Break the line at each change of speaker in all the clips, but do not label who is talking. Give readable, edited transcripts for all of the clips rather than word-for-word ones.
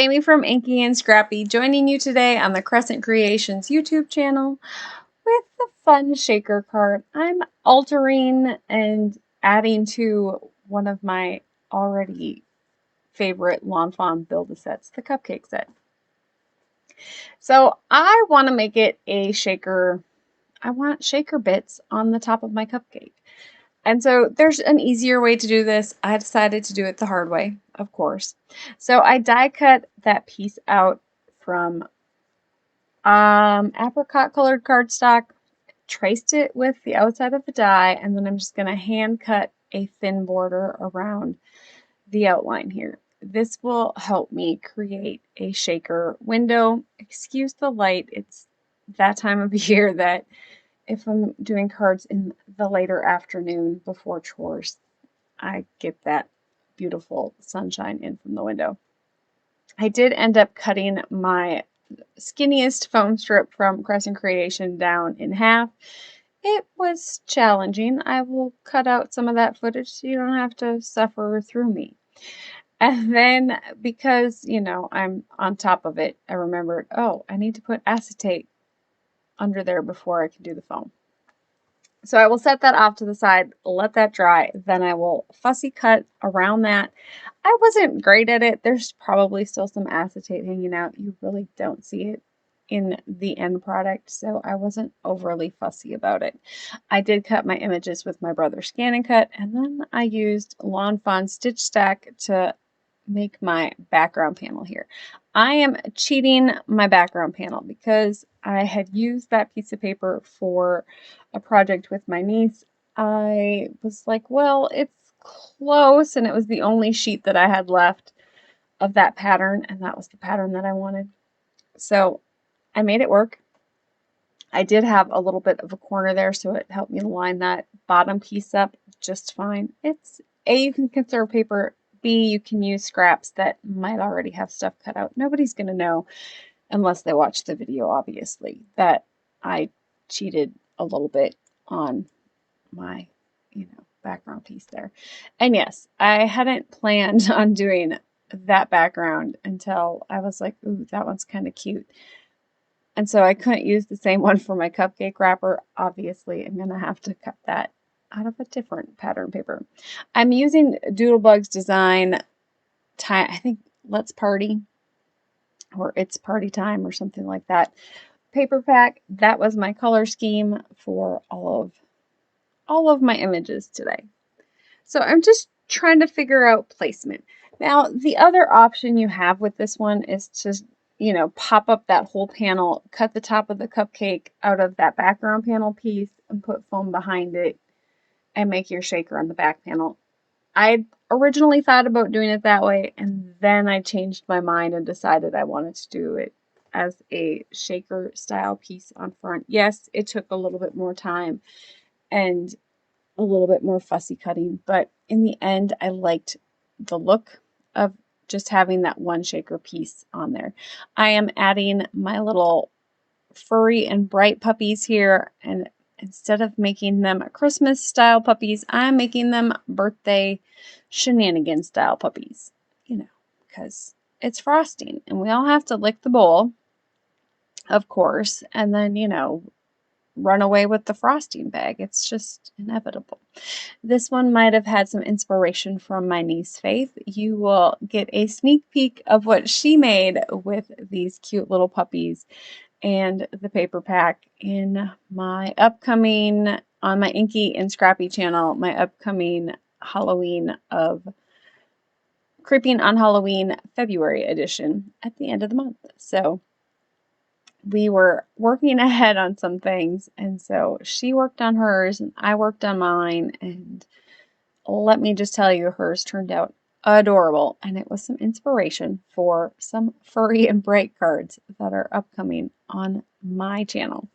Jamie from Inky and Scrappy, joining you today on the Crescent Creations YouTube channel with the fun shaker card. I'm altering and adding to one of my already favorite Lawn Fawn build-a-sets, the Cupcake set. So I want to make it a shaker. I want shaker bits on the top of my cupcake. And so there's an easier way to do this. I decided to do it the hard way, of course. So I die cut that piece out from apricot colored cardstock, traced it with the outside of the die, and then I'm just going to hand cut a thin border around the outline here. This will help me create a shaker window. Excuse the light. It's that time of year that if I'm doing cards in the later afternoon before chores, I get that beautiful sunshine in from the window. I did end up cutting my skinniest foam strip from Crescent Creation down in half. It was challenging. I will cut out some of that footage so you don't have to suffer through me. And then because, I'm on top of it, I remembered, oh, I need to put acetate under there before I can do the foam. So I will set that off to the side, let that dry, then I will fussy cut around that. I wasn't great at it. There's probably still some acetate hanging out. You really don't see it in the end product, so I wasn't overly fussy about it. I did cut my images with my brother's Scan and Cut, and then I used Lawn Fawn Stitch Stack to make my background panel here. I am cheating my background panel because I had used that piece of paper for a project with my niece. I was like, well, it's close, and it was the only sheet that I had left of that pattern, and that was the pattern that I wanted. So I made it work. I did have a little bit of a corner there, so it helped me line that bottom piece up just fine. It's A, you can conserve paper. B, you can use scraps that might already have stuff cut out. Nobody's going to know, unless they watch the video, obviously, that I cheated a little bit on my, background piece there. And yes, I hadn't planned on doing that background until I was like, ooh, that one's kind of cute. And so I couldn't use the same one for my cupcake wrapper. Obviously, I'm going to have to cut that out of a different pattern paper. I'm using Doodle Bug's design, I think Let's Party, or It's Party Time, or something like that. Paper pack. That was my color scheme for all of my images today. So I'm just trying to figure out placement. Now, the other option you have with this one is to pop up that whole panel, cut the top of the cupcake out of that background panel piece, and put foam behind it, and make your shaker on the back panel. I originally thought about doing it that way, and then I changed my mind and decided I wanted to do it as a shaker style piece on front. Yes, it took a little bit more time and a little bit more fussy cutting, but in the end, I liked the look of just having that one shaker piece on there. I am adding my little Furry and Bright puppies here, and instead of making them Christmas style puppies, I'm making them birthday shenanigan style puppies, because it's frosting and we all have to lick the bowl, of course, and then, run away with the frosting bag. It's just inevitable. This one might have had some inspiration from my niece Faith. You will get a sneak peek of what she made with these cute little puppies and the paper pack in my upcoming, on my Inky and Scrappy channel, my upcoming Halloween of Creeping on Halloween February edition at the end of the month. So we were working ahead on some things, and so she worked on hers and I worked on mine, and let me just tell you, hers turned out adorable, and it was some inspiration for some Furry and Bright cards that are upcoming on my channel.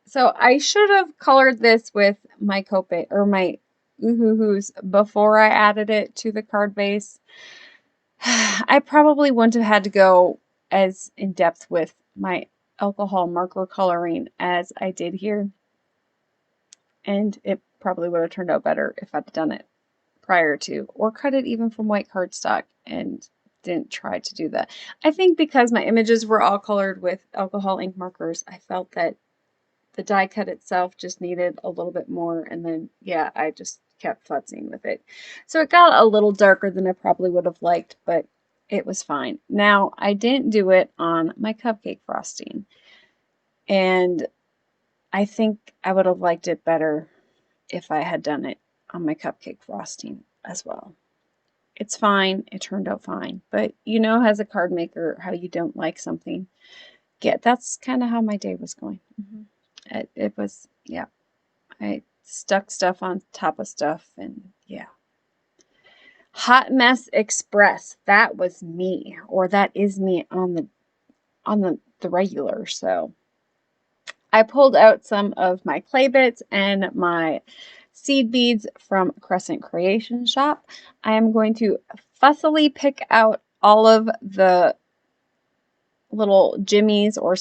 So I should have colored this with my Copic or my Ohuhus before I added it to the card base. I probably wouldn't have had to go as in depth with my alcohol marker coloring as I did here, and it probably would have turned out better if I'd done it prior to, or cut it even from white cardstock and didn't try to do that. I think because my images were all colored with alcohol ink markers, I felt that the die cut itself just needed a little bit more, and then yeah, I just kept futzing with it. So it got a little darker than I probably would have liked, but it was fine. Now, I didn't do it on my cupcake frosting, and I think I would have liked it better if I had done it on my cupcake frosting as well. It's fine. It turned out fine. But you know, as a card maker, how you don't like something. Yeah, that's kind of how my day was going. It was, yeah. I stuck stuff on top of stuff, and yeah. Hot Mess Express. That was me, or that is me on the regular. So I pulled out some of my clay bits and my seed beads from Crescent Creations Shop. I am going to fussily pick out all of the little jimmies or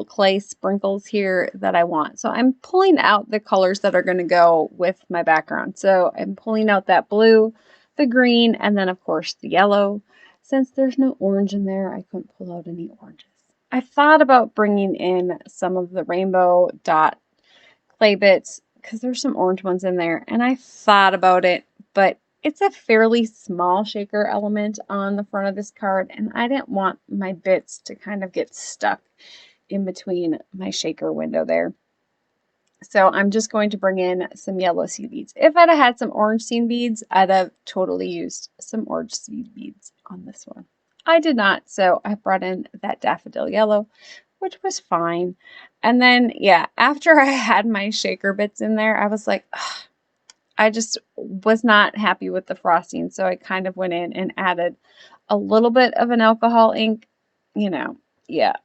clay sprinkles here that I want. So I'm pulling out the colors that are going to go with my background. So I'm pulling out that blue, the green, and then of course the yellow. Since there's no orange in there, I couldn't pull out any oranges. I thought about bringing in some of the rainbow dot clay bits because there's some orange ones in there, and I thought about it, but it's a fairly small shaker element on the front of this card, and I didn't want my bits to kind of get stuck in between my shaker window there. So I'm just going to bring in some yellow seed beads. If I'd have had some orange seed beads, I'd have totally used some orange seed beads on this one. I did not, so I brought in that daffodil yellow, which was fine. And then, yeah, after I had my shaker bits in there, I was like, ugh, I just was not happy with the frosting. So I kind of went in and added a little bit of an alcohol ink. You know, yeah,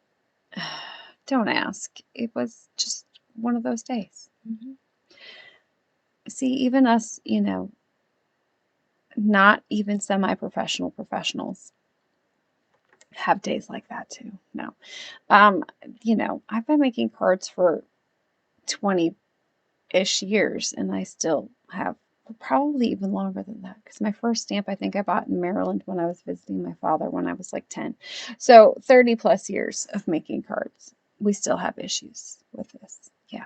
don't ask. It was just one of those days. See, even us, you know, not even semi-professional professionals have days like that too. No. You know, I've been making cards for 20-ish years, and I still have probably even longer than that, because my first stamp I think I bought in Maryland when I was visiting my father when I was like 10. So 30 plus years of making cards. We still have issues with this. Yeah.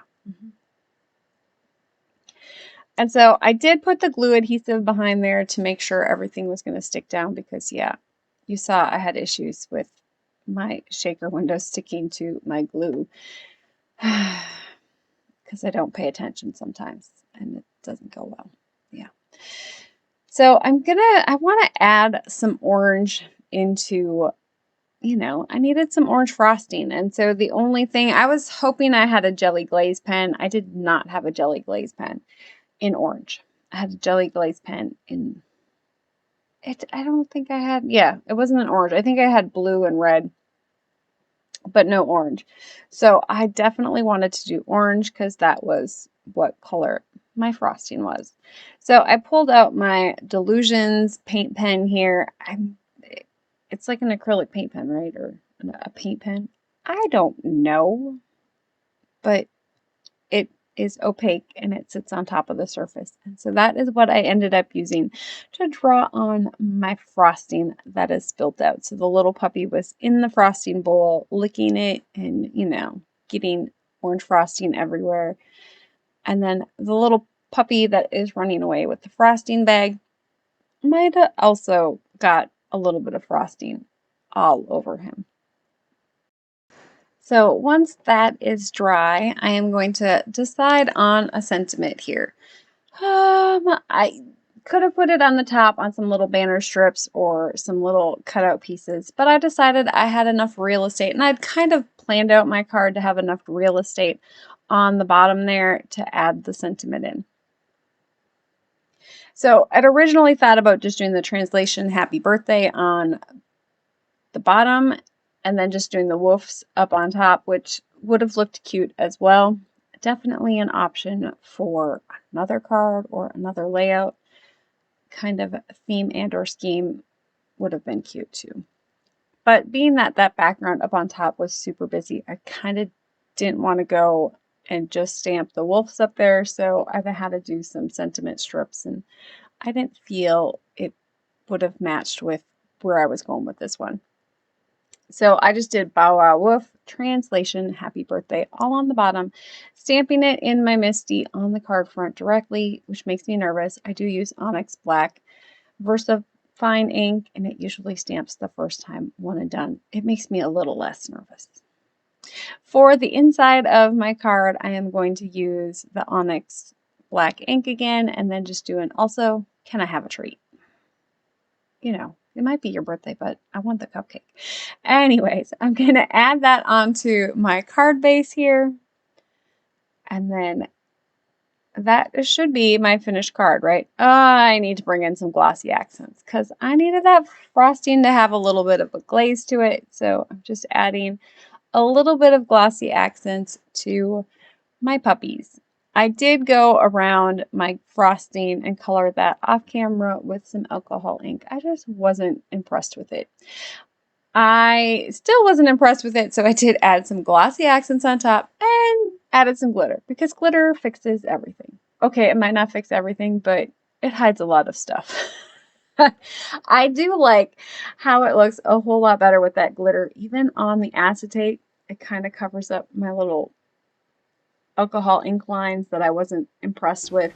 And so I did put the glue adhesive behind there to make sure everything was going to stick down, because yeah, you saw I had issues with my shaker window sticking to my glue because I don't pay attention sometimes and it doesn't go well. Yeah. So I want to add some orange into, you know, I needed some orange frosting. And so the only thing, I was hoping I had a jelly glaze pen. I did not have a jelly glaze pen in orange. I had a jelly glaze pen in it. I don't think I had, yeah, it wasn't an orange. I think I had blue and red, but no orange. So I definitely wanted to do orange because that was what color my frosting was. So I pulled out my Delusions paint pen here. It's like an acrylic paint pen, right? Or a paint pen. I don't know, but it is opaque and it sits on top of the surface. And so that is what I ended up using to draw on my frosting that is spilled out. So the little puppy was in the frosting bowl, licking it and, you know, getting orange frosting everywhere. And then the little puppy that is running away with the frosting bag might have also got a little bit of frosting all over him. So once that is dry, I am going to decide on a sentiment here. I could have put it on the top on some little banner strips or some little cutout pieces, but I decided I had enough real estate, and I'd kind of planned out my card to have enough real estate on the bottom there to add the sentiment in. So I'd originally thought about just doing the translation "Happy Birthday" on the bottom and then just doing the woofs up on top, which would have looked cute as well. Definitely an option for another card or another layout kind of theme and or scheme would have been cute too. But being that that background up on top was super busy, I kind of didn't want to go and just stamp the wolves up there, so I've had to do some sentiment strips, and I didn't feel it would have matched with where I was going with this one. So I just did Bow Wow Woof, translation, happy birthday, all on the bottom, stamping it in my Misty on the card front directly, which makes me nervous. I do use Onyx Black Versa fine ink, and it usually stamps the first time one and done. It makes me a little less nervous. For the inside of my card, I am going to use the Onyx Black ink again, and then just do an also, can I have a treat? You know, it might be your birthday, but I want the cupcake. Anyways, I'm going to add that onto my card base here. And then that should be my finished card, right? I need to bring in some glossy accents because I needed that frosting to have a little bit of a glaze to it. So I'm just adding a little bit of glossy accents to my puppies. I did go around my frosting and color that off camera with some alcohol ink. I just wasn't impressed with it. I still wasn't impressed with it, so I did add some glossy accents on top and added some glitter because glitter fixes everything. Okay, it might not fix everything, but it hides a lot of stuff. I do like how it looks a whole lot better with that glitter. Even on the acetate, it kind of covers up my little alcohol ink lines that I wasn't impressed with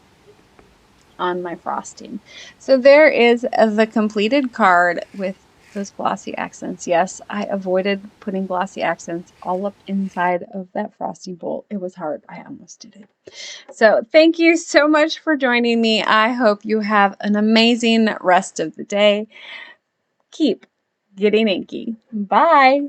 on my frosting. So there is the completed card with those glossy accents. Yes, I avoided putting glossy accents all up inside of that frosting bowl. It was hard. I almost did it. So thank you so much for joining me. I hope you have an amazing rest of the day. Keep getting inky. Bye.